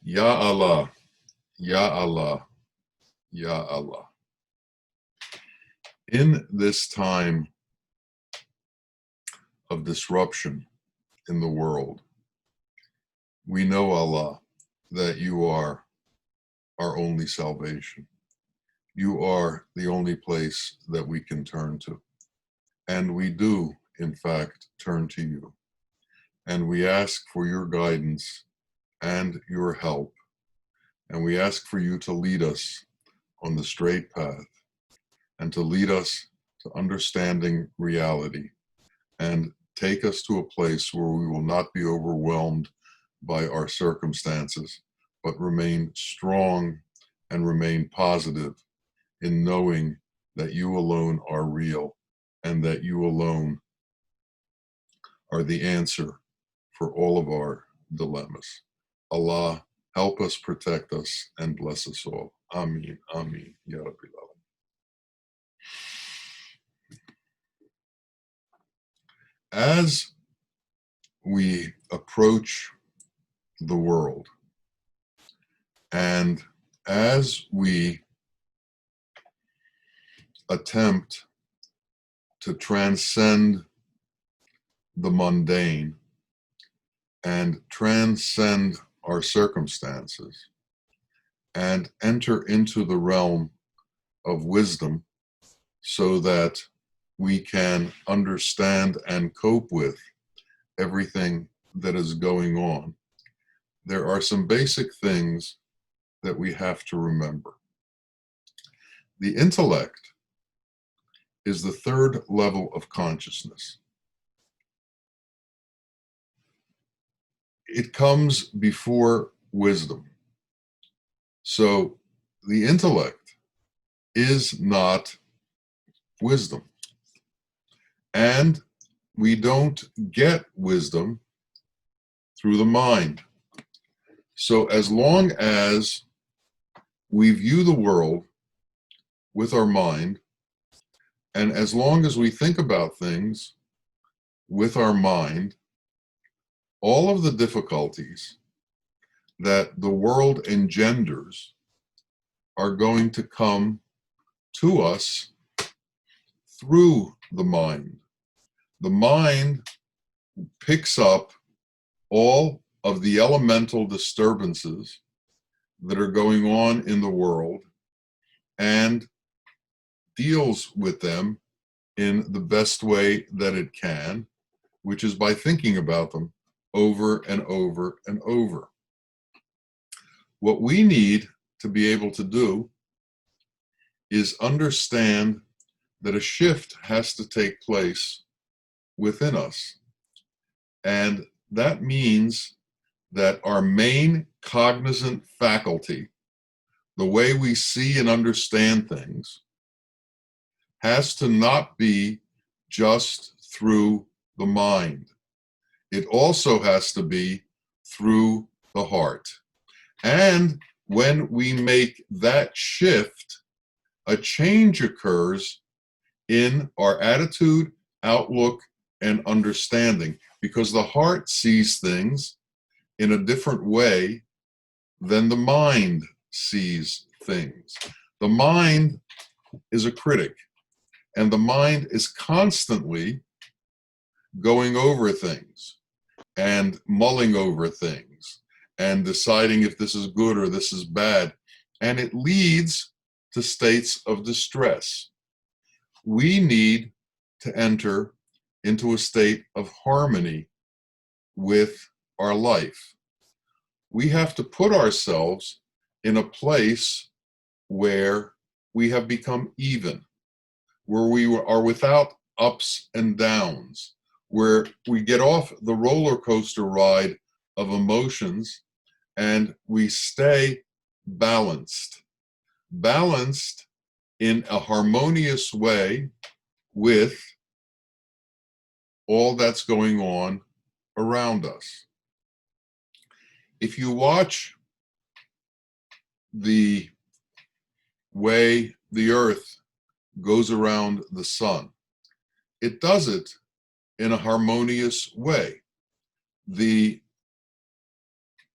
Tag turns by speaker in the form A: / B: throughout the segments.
A: Ya Allah, Ya Allah, Ya Allah. In this time of disruption in the world, we know, Allah, that you are our only salvation. You are the only place that we can turn to. And we do, in fact, turn to you. And we ask for your guidance and your help. And we ask for you to lead us on the straight path and to lead us to understanding reality and take us to a place where we will not be overwhelmed by our circumstances, but remain strong and remain positive in knowing that you alone are real and that you alone are the answer for all of our dilemmas. Allah, help us, protect us, and bless us all. Ameen, Ameen, Ya Rabbil Alamin. As we approach the world and as we attempt to transcend the mundane and transcend our circumstances and enter into the realm of wisdom so that we can understand and cope with everything that is going on, there are some basic things that we have to remember. The intellect is the third level of consciousness. It comes before wisdom. So the intellect is not wisdom. And we don't get wisdom through the mind. So as long as we view the world with our mind, and as long as we think about things with our mind, all of the difficulties that the world engenders are going to come to us through the mind. The mind picks up all of the elemental disturbances that are going on in the world and deals with them in the best way that it can, which is by thinking about them over and over and over. What we need to be able to do is understand that a shift has to take place within us. And that means that our main cognizant faculty, the way we see and understand things, has to not be just through the mind. It also has to be through the heart. And when we make that shift, a change occurs in our attitude, outlook, and understanding, because the heart sees things in a different way than the mind sees things. The mind is a critic, and the mind is constantly going over things and mulling over things and deciding if this is good or this is bad, and it leads to states of distress. We need to enter into a state of harmony with our life. We have to put ourselves in a place where we have become even, where we are without ups and downs, where we get off the roller coaster ride of emotions and we stay balanced. Balanced in a harmonious way with all that's going on around us. If you watch the way the earth goes around the sun, it does it in a harmonious way. The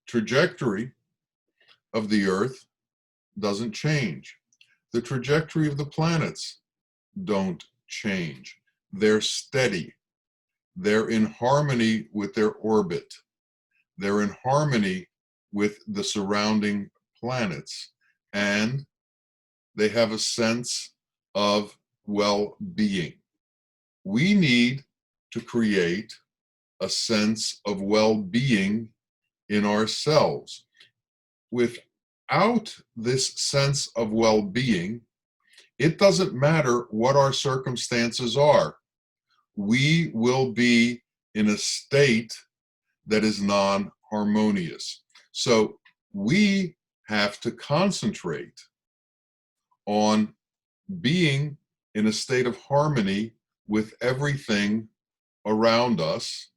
A: trajectory of the Earth doesn't change. The trajectory of the planets don't change. They're steady. They're in harmony with their orbit. They're in harmony with the surrounding planets. And they have a sense of well-being. We need to create a sense of well-being in ourselves. Without this sense of well-being, it doesn't matter what our circumstances are. We will be in a state that is non-harmonious. So we have to concentrate on being in a state of harmony with everything around us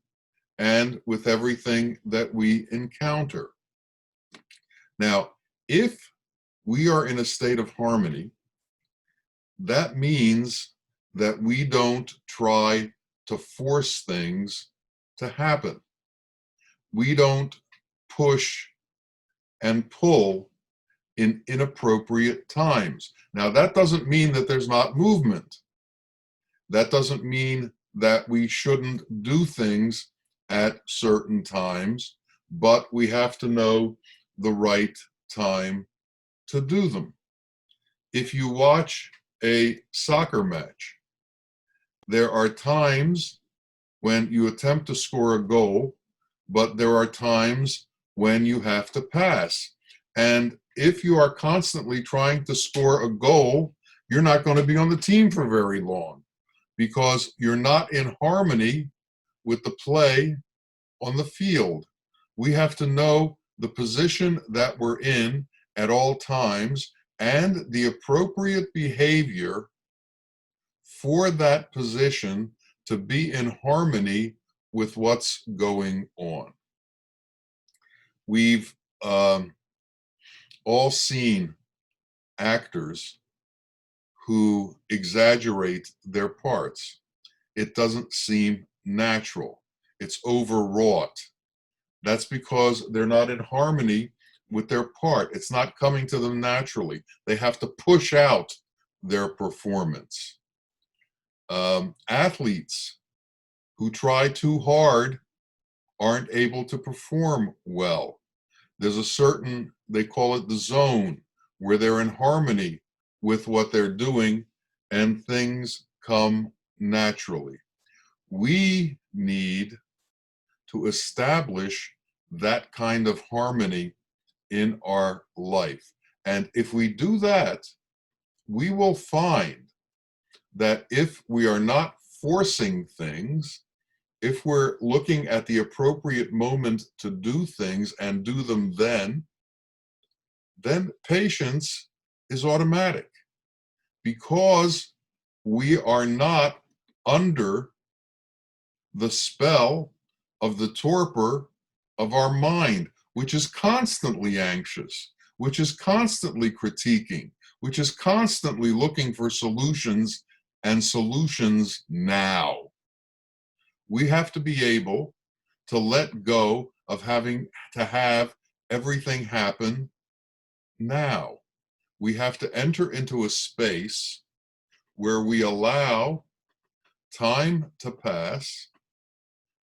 A: and with everything that we encounter. Now, if we are in a state of harmony, that means that we don't try to force things to happen. We don't push and pull in inappropriate times. Now, that doesn't mean that there's not movement. That doesn't mean that we shouldn't do things at certain times, but we have to know the right time to do them. If you watch a soccer match, there are times when you attempt to score a goal, but there are times when you have to pass. And if you are constantly trying to score a goal, you're not going to be on the team for very long because you're not in harmony with the play on the field. We have to know the position that we're in at all times and the appropriate behavior for that position to be in harmony with what's going on. We've all seen actors who exaggerate their parts. It doesn't seem natural. It's overwrought. That's because they're not in harmony with their part. It's not coming to them naturally. They have to push out their performance. Athletes who try too hard aren't able to perform well. There's a certain, they call it the zone, where they're in harmony with what they're doing and things come naturally. We need to establish that kind of harmony in our life. And if we do that, we will find that if we are not forcing things, if we're looking at the appropriate moment to do things and do them then patience is automatic because we are not under the spell of the torpor of our mind, which is constantly anxious, which is constantly critiquing, which is constantly looking for solutions and solutions now. We have to be able to let go of having to have everything happen now. We have to enter into a space where we allow time to pass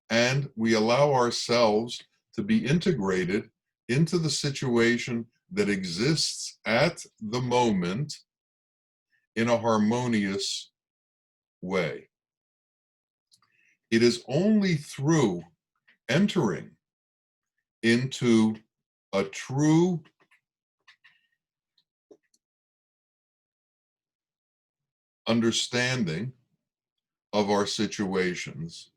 A: and we allow ourselves to be integrated into the situation that exists at the moment in a harmonious way. It is only through entering into a true understanding of our situations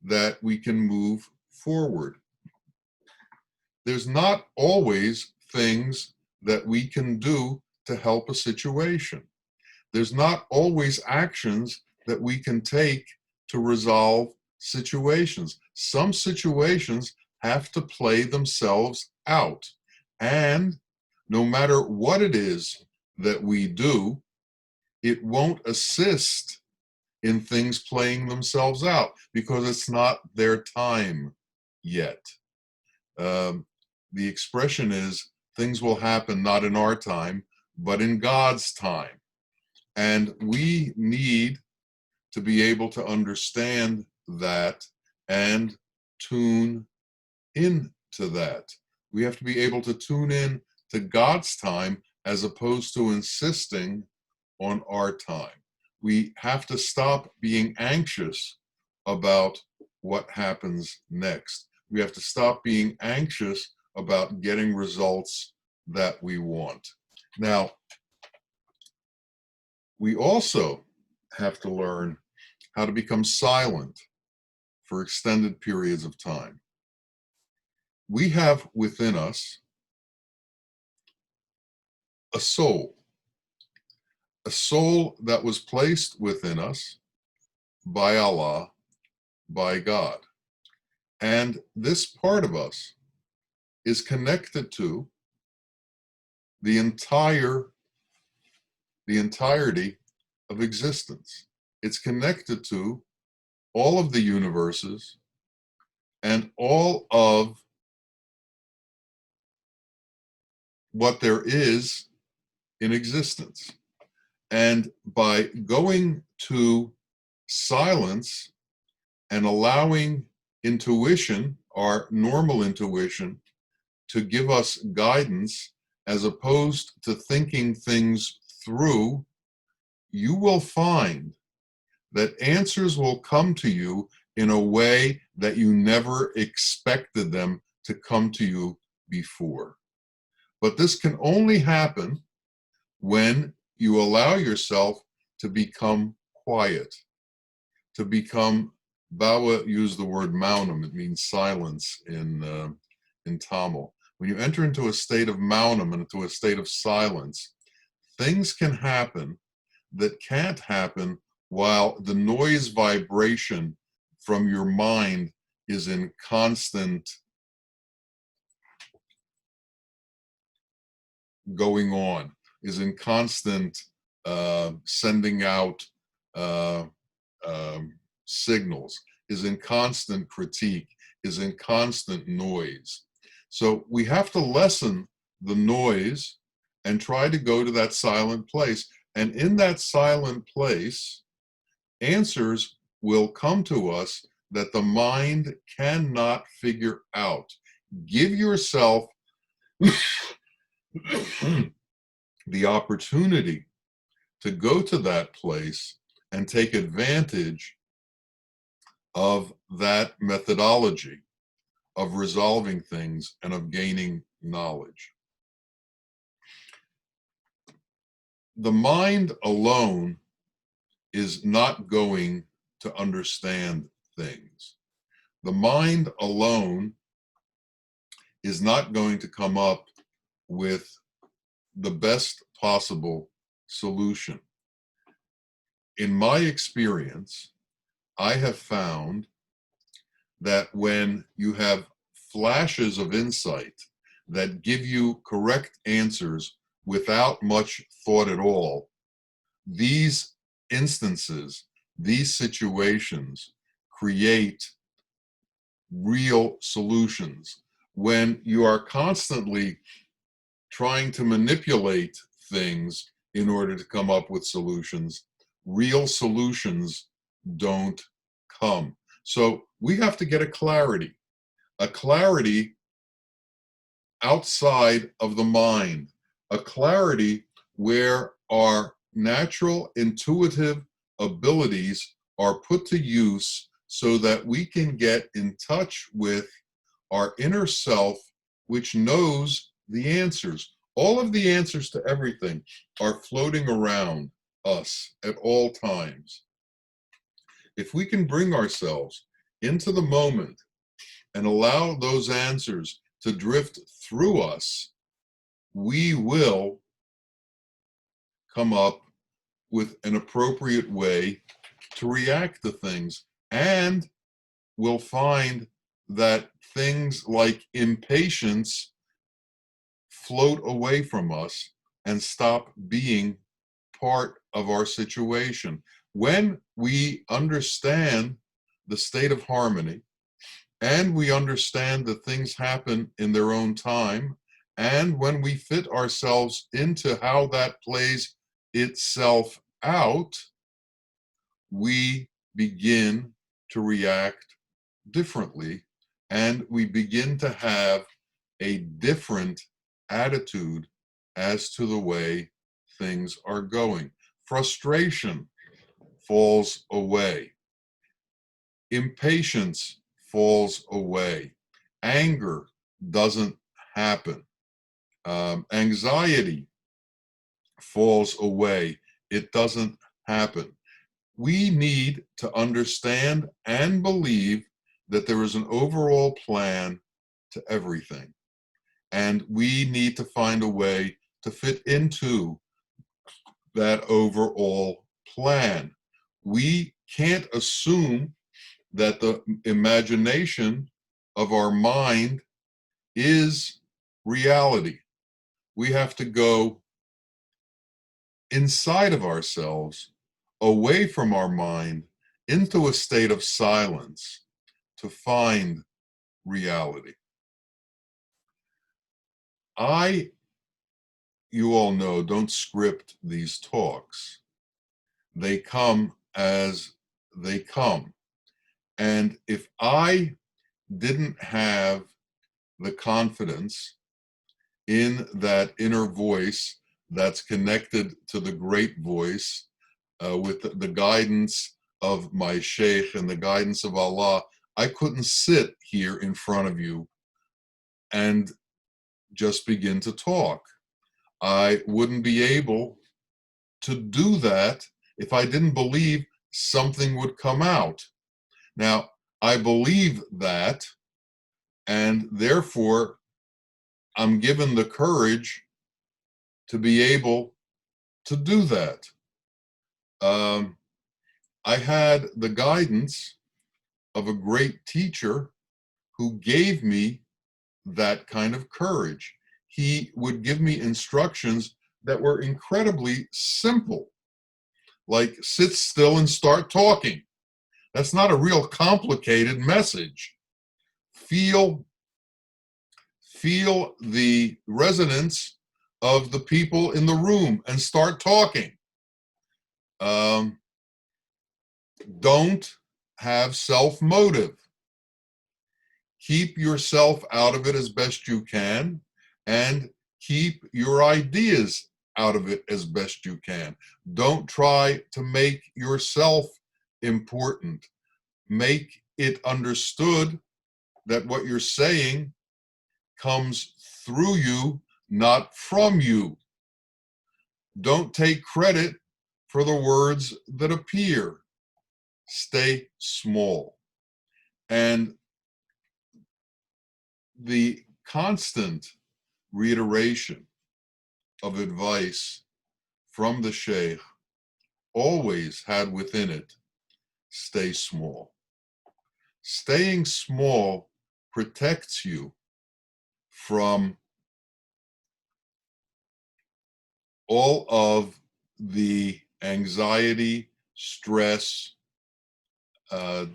A: that we can move forward. There's not always things that we can do to help a situation. There's not always actions that we can take to resolve situations. Some situations have to play themselves out. And no matter what it is that we do, it won't assist in things playing themselves out because it's not their time yet. The expression is things will happen not in our time, but in God's time. And we need to be able to understand that and tune into that. We have to be able to tune in to God's time as opposed to insisting on our time. We have to stop being anxious about what happens next. We have to stop being anxious about getting results that we want. Now, we also have to learn how to become silent for extended periods of time. We have within us a soul that was placed within us by Allah, by God. And this part of us is connected to the entirety of existence. It's connected to all of the universes and all of what there is in existence. And by going to silence and allowing intuition, our normal intuition, to give us guidance as opposed to thinking things through, you will find that answers will come to you in a way that you never expected them to come to you before. But this can only happen when you allow yourself to become quiet, to become, Bawa used the word maunam, it means silence in Tamil. When you enter into a state of maunam and into a state of silence, things can happen that can't happen while the noise vibration from your mind is in constant going on, is in constant sending out signals, is in constant critique, is in constant noise. So we have to lessen the noise and try to go to that silent place. And in that silent place, answers will come to us that the mind cannot figure out. Give yourself the opportunity to go to that place and take advantage of that methodology of resolving things and of gaining knowledge. The mind alone is not going to understand things. The mind alone is not going to come up with the best possible solution. In my experience, I have found that when you have flashes of insight that give you correct answers without much thought at all, these instances, these situations create real solutions. When you are constantly trying to manipulate things in order to come up with solutions, real solutions don't come. So we have to get a clarity outside of the mind, a clarity where our natural intuitive abilities are put to use so that we can get in touch with our inner self, which knows the answers. All of the answers to everything are floating around us at all times. If we can bring ourselves into the moment and allow those answers to drift through us, we will come up with an appropriate way to react to things, and we'll find that things like impatience float away from us and stop being part of our situation. When we understand the state of harmony and we understand that things happen in their own time And when we fit ourselves into how that plays itself out, we begin to react differently, and we begin to have a different attitude as to the way things are going. Frustration falls away. Impatience falls away. Anger doesn't happen. Anxiety falls away. It doesn't happen. We need to understand and believe that there is an overall plan to everything. And we need to find a way to fit into that overall plan. We can't assume that the imagination of our mind is reality. We have to go inside of ourselves, away from our mind, into a state of silence to find reality. You all know, don't script these talks. They come as they come. And if I didn't have the confidence in that inner voice that's connected to the great voice, with the guidance of my sheikh and the guidance of Allah, I couldn't sit here in front of you and just begin to talk. I wouldn't be able to do that if I didn't believe something would come out. Now, I believe that, and therefore I'm given the courage to be able to do that. I had the guidance of a great teacher who gave me that kind of courage. He would give me instructions that were incredibly simple, like sit still and start talking. That's not a real complicated message. Feel the resonance of the people in the room and start talking. Don't have self-motive. Keep yourself out of it as best you can, and keep your ideas out of it as best you can. Don't try to make yourself important. Make it understood that what you're saying comes through you, not from you. Don't take credit for the words that appear. Stay small. And the constant reiteration of advice from the Sheikh always had within it, stay small. Staying small protects you from all of the anxiety, stress,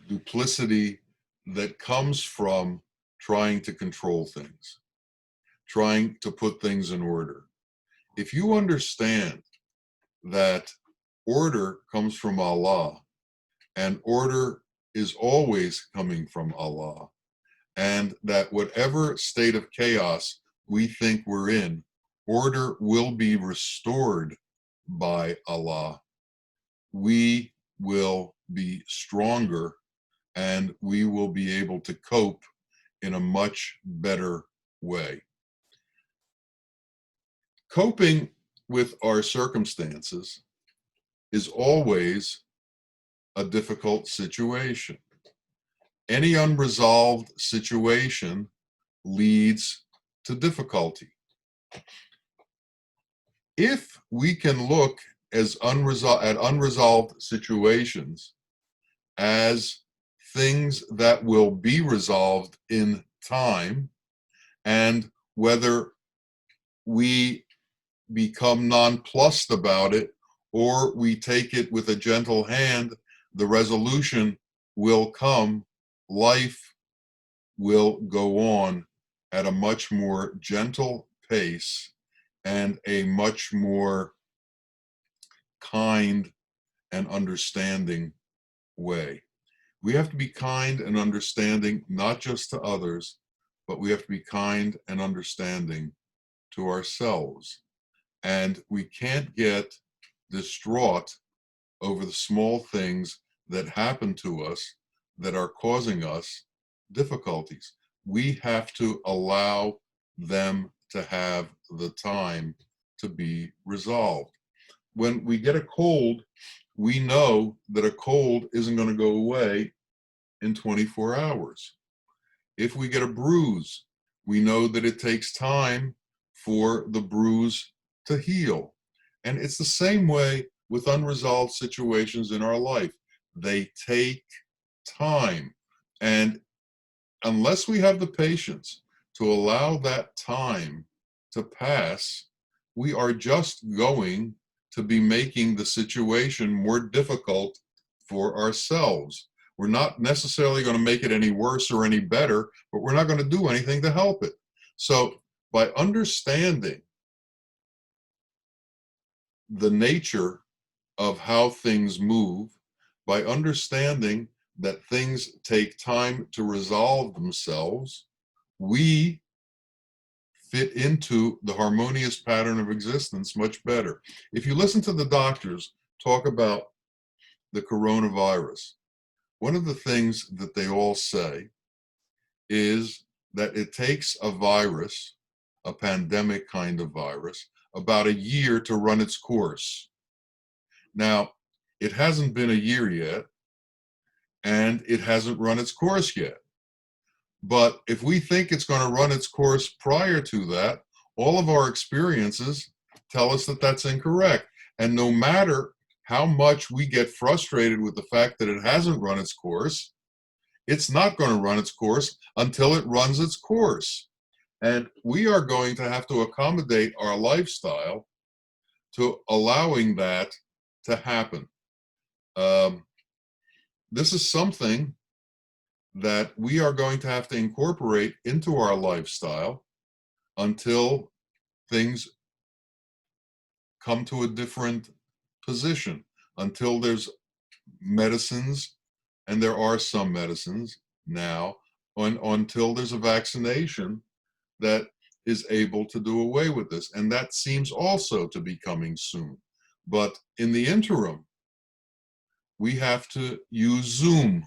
A: duplicity that comes from trying to control things, trying to put things in order. If you understand that order comes from Allah, and order is always coming from Allah, and that whatever state of chaos we think we're in, order will be restored by Allah, we will be stronger and we will be able to cope in a much better way. Coping with our circumstances is always a difficult situation. Any unresolved situation leads to difficulty. If we can look at unresolved situations as things that will be resolved in time, and whether we become nonplussed about it or we take it with a gentle hand, the resolution will come. Life will go on at a much more gentle pace and a much more kind and understanding way. We have to be kind and understanding, not just to others, but we have to be kind and understanding to ourselves. And we can't get distraught over the small things that happen to us that are causing us difficulties. We have to allow them to have the time to be resolved. When we get a cold, we know that a cold isn't going to go away in 24 hours. If we get a bruise, we know that it takes time for the bruise to heal. And it's the same way with unresolved situations in our life. They take time. And unless we have the patience to allow that time to pass, we are just going to be making the situation more difficult for ourselves. We're not necessarily going to make it any worse or any better, but we're not going to do anything to help it. So by understanding the nature of how things move, by understanding that things take time to resolve themselves, we fit into the harmonious pattern of existence much better. If you listen to the doctors talk about the coronavirus, one of the things that they all say is that it takes a virus, a pandemic kind of virus, about a year to run its course. Now, it hasn't been a year yet, and it hasn't run its course yet. But if we think it's going to run its course prior to that, all of our experiences tell us that that's incorrect. And no matter how much we get frustrated with the fact that it hasn't run its course, it's not going to run its course until it runs its course. And we are going to have to accommodate our lifestyle to allowing that to happen. This is something that we are going to have to incorporate into our lifestyle until things come to a different position, until there's medicines, and there are some medicines now, until there's a vaccination that is able to do away with this. And that seems also to be coming soon. But in the interim, we have to use Zoom.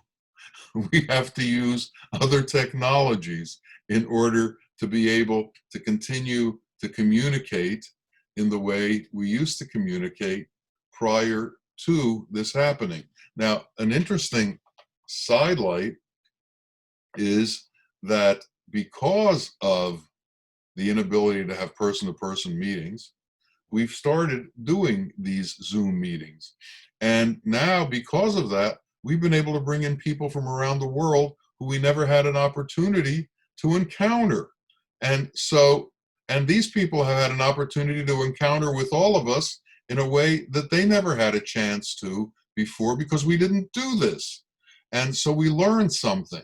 A: We have to use other technologies in order to be able to continue to communicate in the way we used to communicate prior to this happening. Now, an interesting sidelight is that because of the inability to have person-to-person meetings, we've started doing these Zoom meetings. And now, because of that, we've been able to bring in people from around the world who we never had an opportunity to encounter. And these people have had an opportunity to encounter with all of us in a way that they never had a chance to before, because we didn't do this. And so we learned something.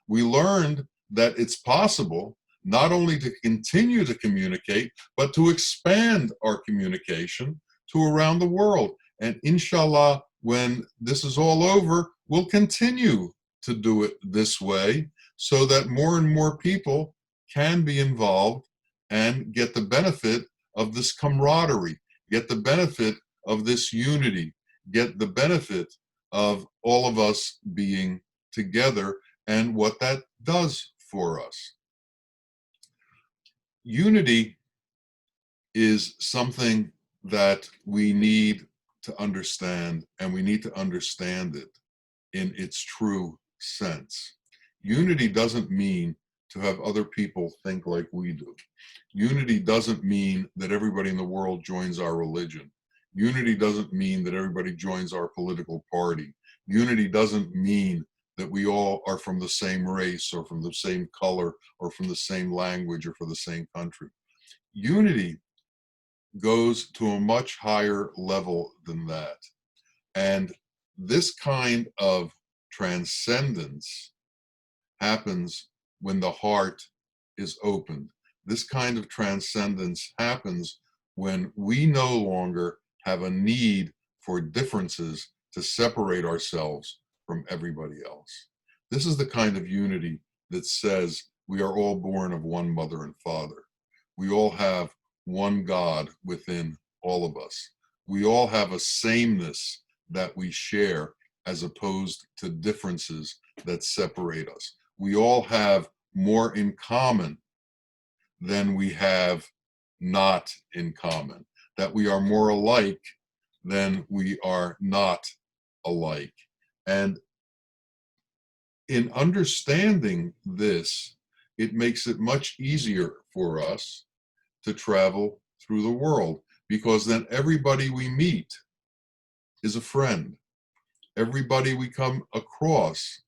A: We learned that it's possible not only to continue to communicate, but to expand our communication to around the world. And inshallah, when this is all over, we'll continue to do it this way so that more and more people can be involved and get the benefit of this camaraderie, get the benefit of this unity, get the benefit of all of us being together and what that does for us. Unity is something that we need to understand, and we need to understand it in its true sense. Unity doesn't mean to have other people think like we do. Unity doesn't mean that everybody in the world joins our religion. Unity doesn't mean that everybody joins our political party. Unity doesn't mean that we all are from the same race or from the same color or from the same language or for the same country. Unity goes to a much higher level than that. And this kind of transcendence happens when the heart is opened. This kind of transcendence happens when we no longer have a need for differences to separate ourselves from everybody else. This is the kind of unity that says we are all born of one mother and father. We all have one God within all of us. We all have a sameness that we share as opposed to differences that separate us. We all have more in common than we have not in common, that we are more alike than we are not alike. And in understanding this, it makes it much easier for us to travel through the world, because then everybody we meet is a friend. Everybody we come across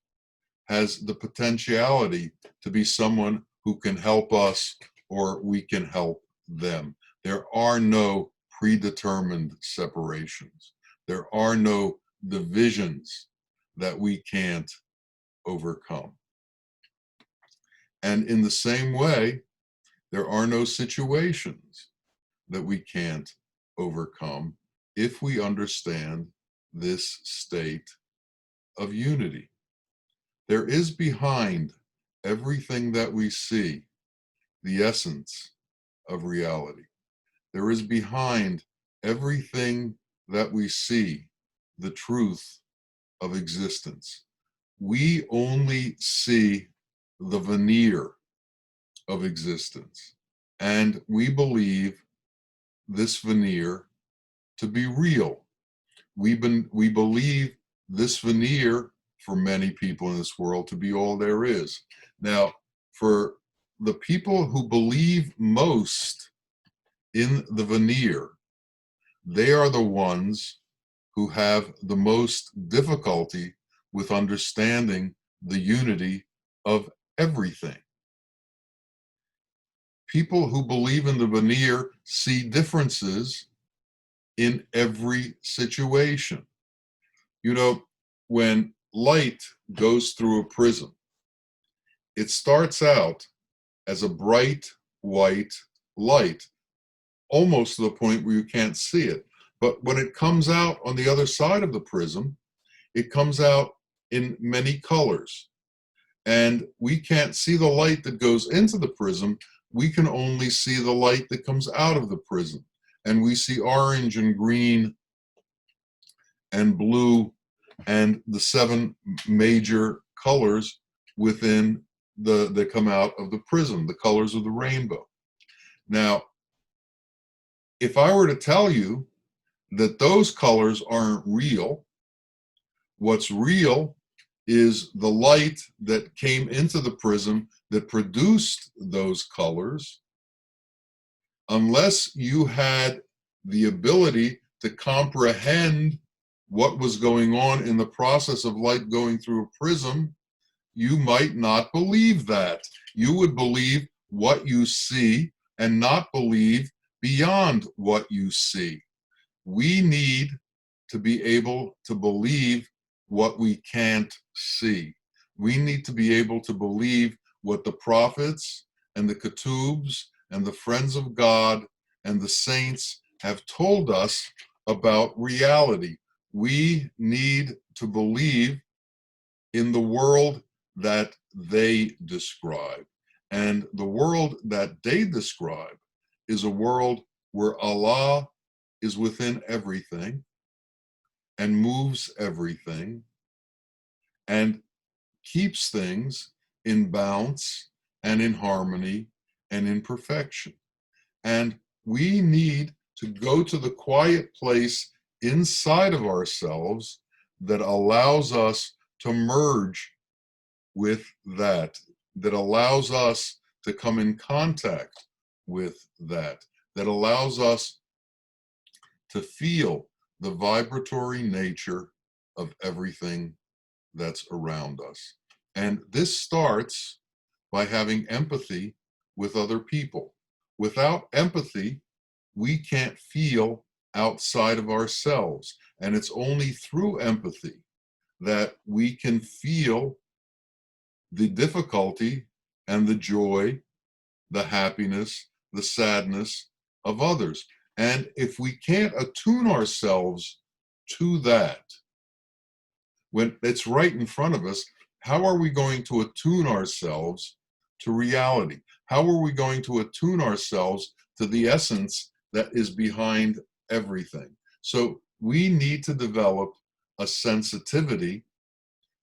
A: has the potentiality to be someone who can help us or we can help them. There are no predetermined separations. There are no divisions that we can't overcome. And in the same way, there are no situations that we can't overcome if we understand this state of unity. There is behind everything that we see the essence of reality. There is behind everything that we see the truth of existence. We only see the veneer of existence, and we believe this veneer to be real. We believe this veneer, for many people in this world, to be all there is. Now, for the people who believe most in the veneer, they are the ones who have the most difficulty with understanding the unity of everything. People who believe in the veneer see differences in every situation. You know, when light goes through a prism, it starts out as a bright white light, almost to the point where you can't see it. But when it comes out on the other side of the prism, it comes out in many colors. And we can't see the light that goes into the prism. We can only see the light that comes out of the prism. And we see orange and green and blue and the 7 major colors within that come out of the prism, the colors of the rainbow. Now, if I were to tell you that those colors aren't real, what's real is the light that came into the prism that produced those colors. Unless you had the ability to comprehend what was going on in the process of light going through a prism, you might not believe that. You would believe what you see and not believe beyond what you see. We need to be able to believe what we can't see. We need to be able to believe what the prophets and the ketubs and the friends of God and the saints have told us about reality. We need to believe in the world that they describe. And the world that they describe is a world where Allah is within everything and moves everything and keeps things in balance and in harmony and in perfection. And we need to go to the quiet place inside of ourselves that allows us to merge with that allows us to come in contact with that allows us to feel the vibratory nature of everything that's around us. And this starts by having empathy with other people. Without empathy, we can't feel outside of ourselves. And it's only through empathy that we can feel the difficulty and the joy the happiness, the sadness of others. And if we can't attune ourselves to that, when it's right in front of us, how are we going to attune ourselves to reality? How are we going to attune ourselves to the essence that is behind everything? So we need to develop a sensitivity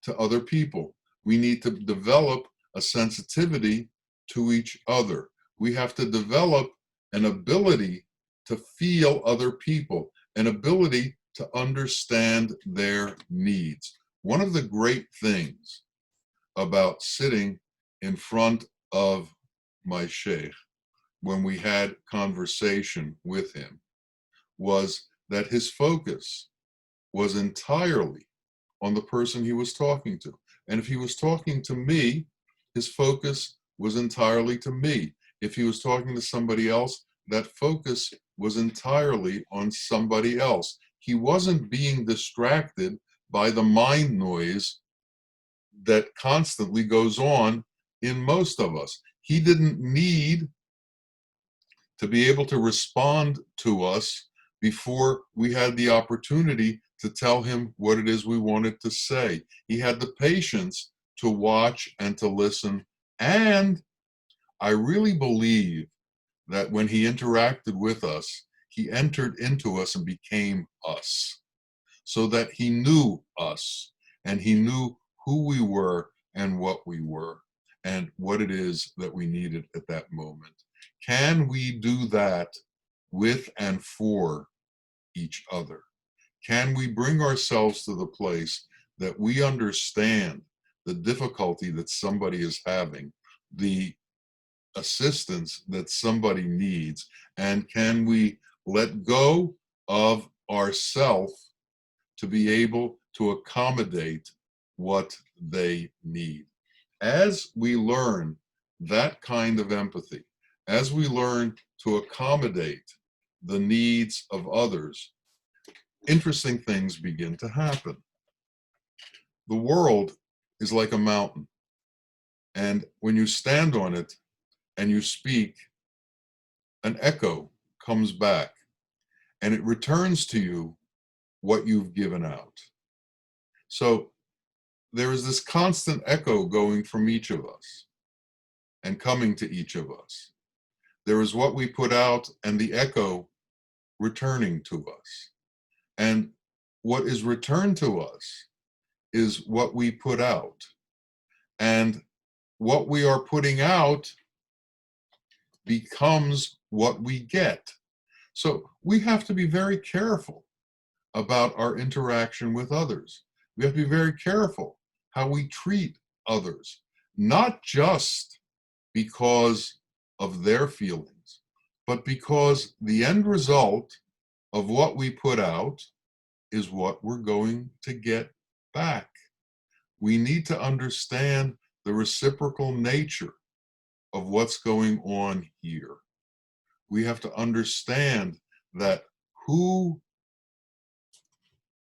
A: to other people. We need to develop a sensitivity to each other. We have to develop an ability to feel other people, an ability to understand their needs. One of the great things about sitting in front of my sheikh when we had conversation with him was that his focus was entirely on the person he was talking to. And if he was talking to me, his focus was entirely to me. If he was talking to somebody else, that focus was entirely on somebody else. He wasn't being distracted by the mind noise that constantly goes on in most of us. He didn't need to be able to respond to us before we had the opportunity to tell him what it is we wanted to say. He had the patience to watch and to listen. And I really believe that when he interacted with us, he entered into us and became us, so that he knew us and he knew who we were and what we were and what it is that we needed at that moment. Can we do that with and for each other? Can we bring ourselves to the place that we understand the difficulty that somebody is having, the assistance that somebody needs, and can we let go of ourself to be able to accommodate what they need? As we learn that kind of empathy, as we learn to accommodate the needs of others, interesting things begin to happen. The world is like a mountain, and when you stand on it and you speak, an echo comes back and it returns to you what you've given out. So there is this constant echo going from each of us and coming to each of us. There is what we put out and the echo returning to us. And what is returned to us is what we put out. And what we are putting out becomes what we get. So we have to be very careful about our interaction with others. We have to be very careful how we treat others, not just because of their feelings, but because the end result of what we put out is what we're going to get back. We need to understand the reciprocal nature of what's going on here. We have to understand that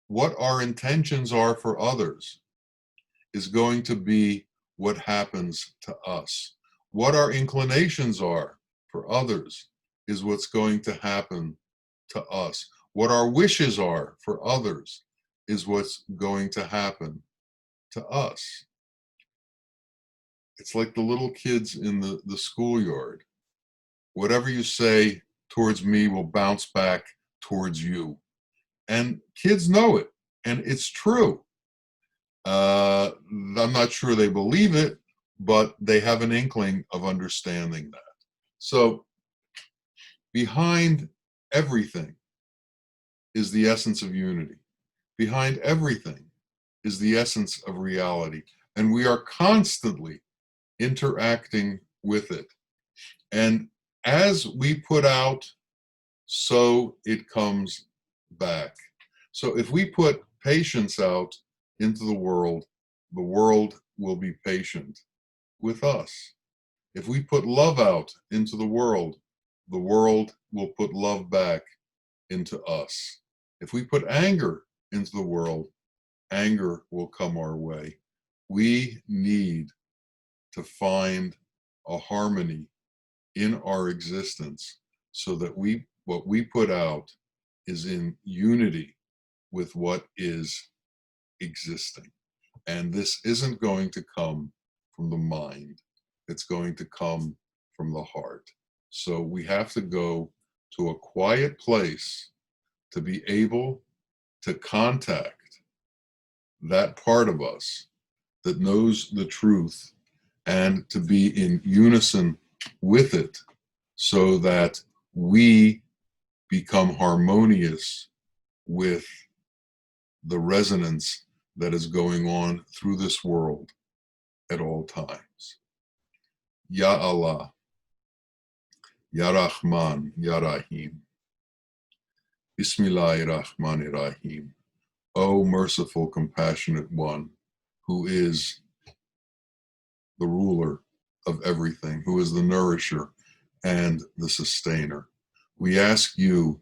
A: what our intentions are for others is going to be what happens to us. What our inclinations are for others is what's going to happen to us. What our wishes are for others is what's going to happen to us. It's like the little kids in the schoolyard. Whatever you say towards me will bounce back towards you. And kids know it, and it's true. I'm not sure they believe it, but they have an inkling of understanding that. So behind everything is the essence of unity. Behind everything is the essence of reality. And we are constantly interacting with it. And as we put out, so it comes back. So if we put patience out into the world will be patient with us. If we put love out into the world will put love back into us. If we put anger into the world, anger will come our way. We need to find a harmony in our existence so that what we put out is in unity with what is existing. And this isn't going to come from the mind. It's going to come from the heart. So we have to go to a quiet place to be able to contact that part of us that knows the truth and to be in unison with it so that we become harmonious with the resonance that is going on through this world at all times. Ya Allah, Ya Rahman, Ya Rahim. Bismillahirrahmanirrahim. O merciful, compassionate one, who is the ruler of everything, who is the nourisher and the sustainer. We ask you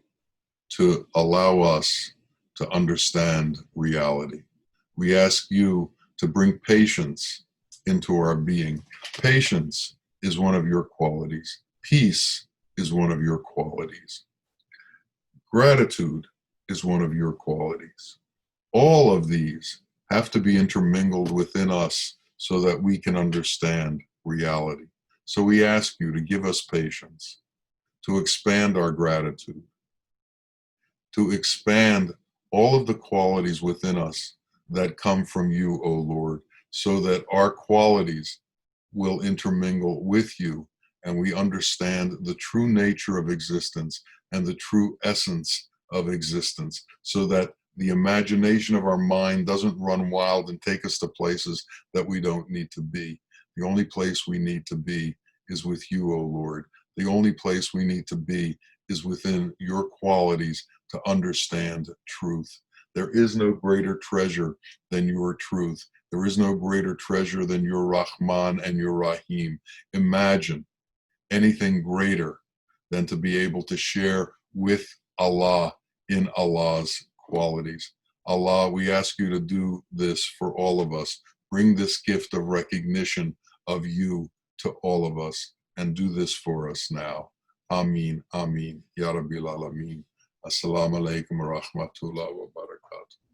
A: to allow us to understand reality. We ask you to bring patience into our being. Patience is one of your qualities. Peace is one of your qualities. Gratitude is one of your qualities. All of these have to be intermingled within us so that we can understand reality. So we ask you to give us patience, to expand our gratitude, to expand all of the qualities within us that come from you, O Lord, so that our qualities will intermingle with you and we understand the true nature of existence and the true essence of existence, so that the imagination of our mind doesn't run wild and take us to places that we don't need to be. The only place we need to be is with you, O Lord. The only place we need to be is within your qualities to understand truth. There is no greater treasure than your truth. There is no greater treasure than your Rahman and your Rahim. Imagine anything greater than to be able to share with Allah in Allah's qualities. Allah, we ask you to do this for all of us. Bring this gift of recognition of you to all of us and do this for us now. Ameen, Ameen, Ya Rabbil Alameen. Assalamu alaikum wa rahmatullahi wa barakatuh.